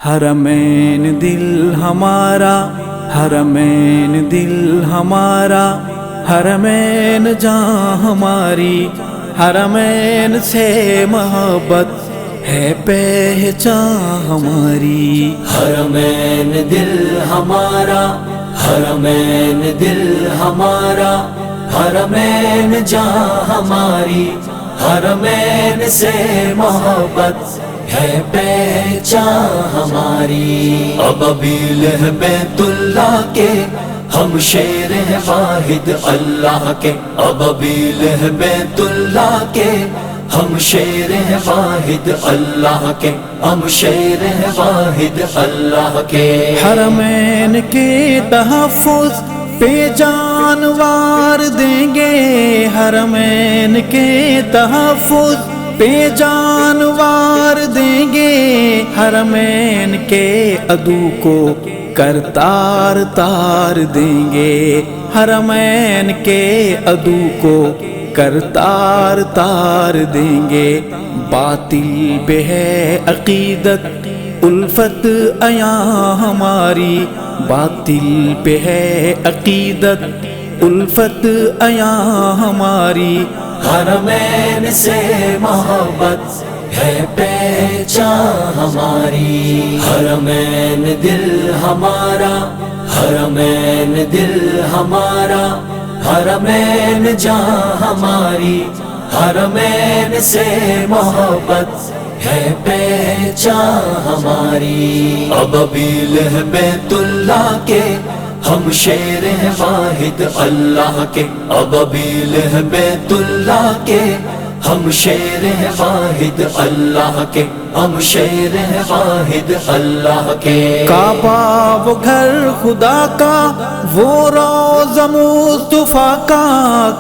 حرمین دل ہمارا، حرمین دل ہمارا، حرمین جاں ہماری، حرمین سے محبت ہے پہچان ہماری۔ حرمین دل ہمارا، حرمین دل ہمارا، حرمین جاں ہماری، حرمین سے محبت ہے پہچان ہماری۔ ابابیل ہے بیت اللہ کے، ہم شیر ہیں واحد اللہ کے۔ ابابیل ہے بیت اللہ کے، ہم شیر ہیں واحد اللہ کے، ہم شیر ہیں واحد اللہ کے۔ حرمین کے تحفظ پہ جانوار دیں گے، حرمین کے تحفظ پہ جانوار دیں گے، حرمین کے عدو کو کرتار تار دیں گے، حرمین کے عدو کو کرتار تار دیں گے۔ باطل پہ ہے عقیدت الفت عیاں ہماری، باطل پہ ہے عقیدت الفت عیاں ہماری، حرمین سے محبت ہے پہچان ہماری۔ حرمین دل ہمارا، حرمین دل ہمارا، حرمین جاں ہماری، حرمین سے محبت ہے پہچان ہماری۔ ابابیل ہے بیت اللہ کے، ہم شیر ہیں واحد اللہ کے۔ ابابیل ہے بیت اللہ کے، ہم شیر ہیں واحد اللہ کے، ہم شیر ہیں واحد اللہ کے۔ کعبہ وہ گھر خدا کا، وہ روضہ مصطفیٰ کا،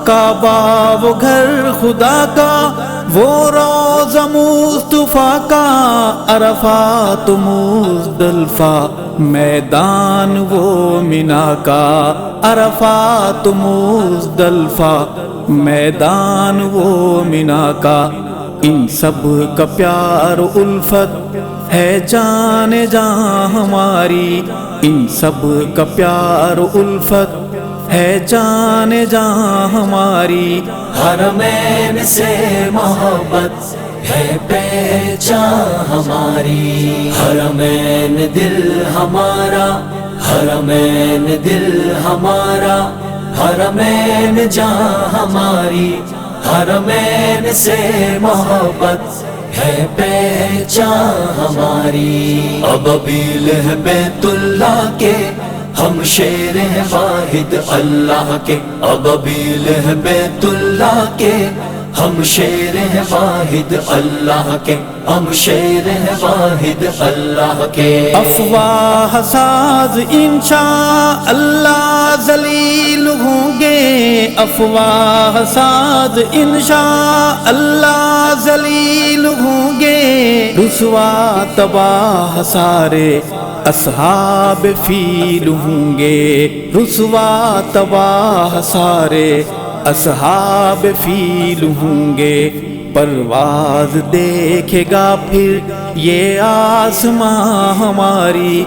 کعبہ وہ گھر خدا کا، وہ روضہ مصطفیٰ کا، عرفات مزدلفہ میدان وہ مینا کا، عرفات مزدلفہ میدان وہ مینا کا۔ ان سب کا پیار الفت ہے جان جاں ہماری، ان سب کا پیار الفت ہے جان جاں ہماری، حرمین سے محبت ہے پہچان ہماری۔ حرمین دل ہمارا، حرمین دل ہمارا، حرمین جاں ہماری، حرمین سے محبت ہے پہچان ہماری۔ ابابیل ہے بیت اللہ کے، ہم شیر ہیں واحد اللہ کے۔ ابابیل ہے بیت اللہ کے، ہم شیر ہیں واحد اللہ کے، ہم شیر ہیں واحد اللہ کے۔ افواہ ساز انشاء اللہ ذلیل ہوں گے، افواہ ساز انشاء اللہ ذلیل ہوں گے، رسوا تباہ سارے اصحاب فیل ہوں گے، رسوا تباہ سارے اصحاب فیل ہوں گے۔ پرواز دیکھے گا پھر یہ آسماں ہماری،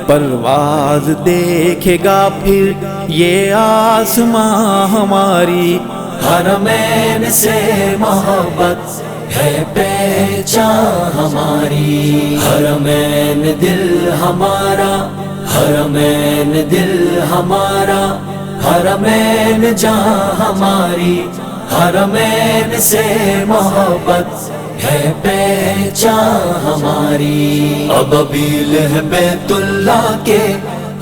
پرواز دیکھے گا پھر یہ آسماں ہماری، حرمین سے محبت ہے پہچان ہماری۔ حرمین دل ہمارا، حرمین دل ہمارا، حرمین جاں ہماری، حرمین سے محبت ہے پہچان ہماری۔ ابابیل ہے بیت اللہ کے،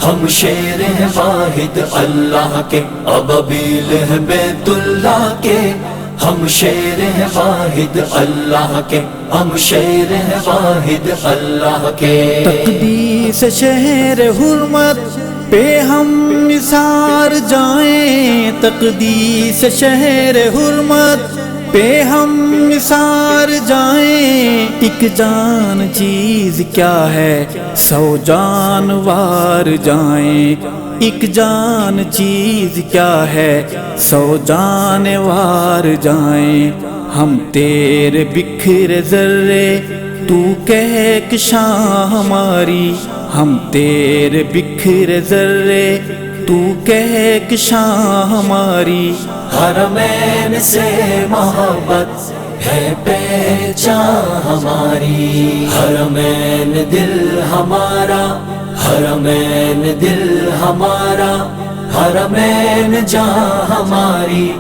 ہم شیر ہیں واحد اللہ کے۔ ابابیل ہے بیت اللہ کے، ہم شیر ہیں واحد اللہ کے، ہم شیر ہیں واحد اللہ کے۔ تقدیس شہر حرمت پہ ہم نثار جائیں، تقدیس شہر حرمت پہ ہم نثار جائیں، ایک جان چیز کیا ہے 100 جانوار جائیں، ایک جان چیز کیا ہے 100 جانوار جائیں، ہم تیرے بکھرے ذرے تو کہکشاں ہماری، ہم تیرے بکھرے ذرے، تو کہکشاں ہماری، حرمین سے محبت ہے پہچان ہماری، حرمین دل ہمارا، حرمین دل ہمارا، حرمین جان ہماری،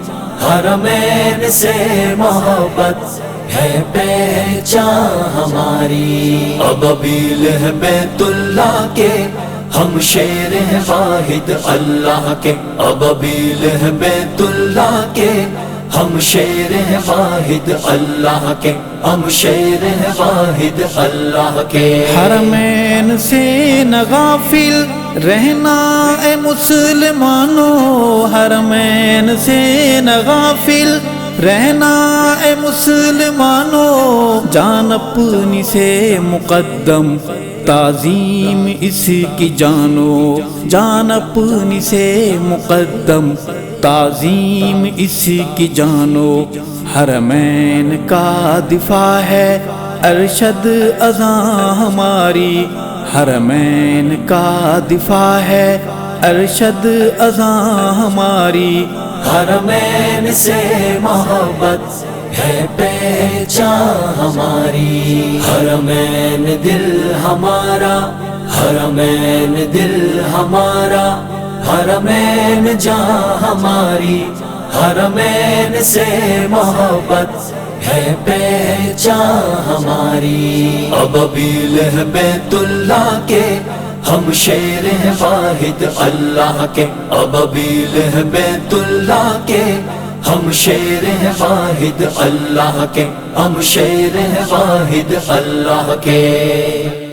حرمین سے محبت ہے پہچان ہماری۔ ابابیل ہے بیت اللہ کے، ہم شیر ہیں واحد اللہ کے، ابابیل ہے بیت اللہ کے، ہم شیر ہیں واحد اللہ کے، ہم شیر ہیں واحد اللہ کے۔ حرمین سے نہ غافل رہنا اے مسلمانوں، حرمین سے نہ غافل رہنا اے مسلمانوں، جان اپنی سے مقدم تعظیم اس کی جانو، جان اپنی سے مقدم تعظیم اس کی جانو، حرمین کا دفاع ہے ارشد اذاں ہماری، حرمین کا دفاع ہے ارشد اذاں ہماری، حرمین سے محبت ہے پہچان ہماری، حرمین دل ہمارا، حرمین دل ہمارا، حرمین جان ہماری، حرمین سے محبت ہے پہچان ہماری۔ ابابیل ہے بیت اللہ کے، ہم شیر ہیں واحد اللہ کے، ابابیل ہے بیت اللہ کے، ہم شیر ہیں واحد اللہ کے، ہم شیر ہیں واحد اللہ کے۔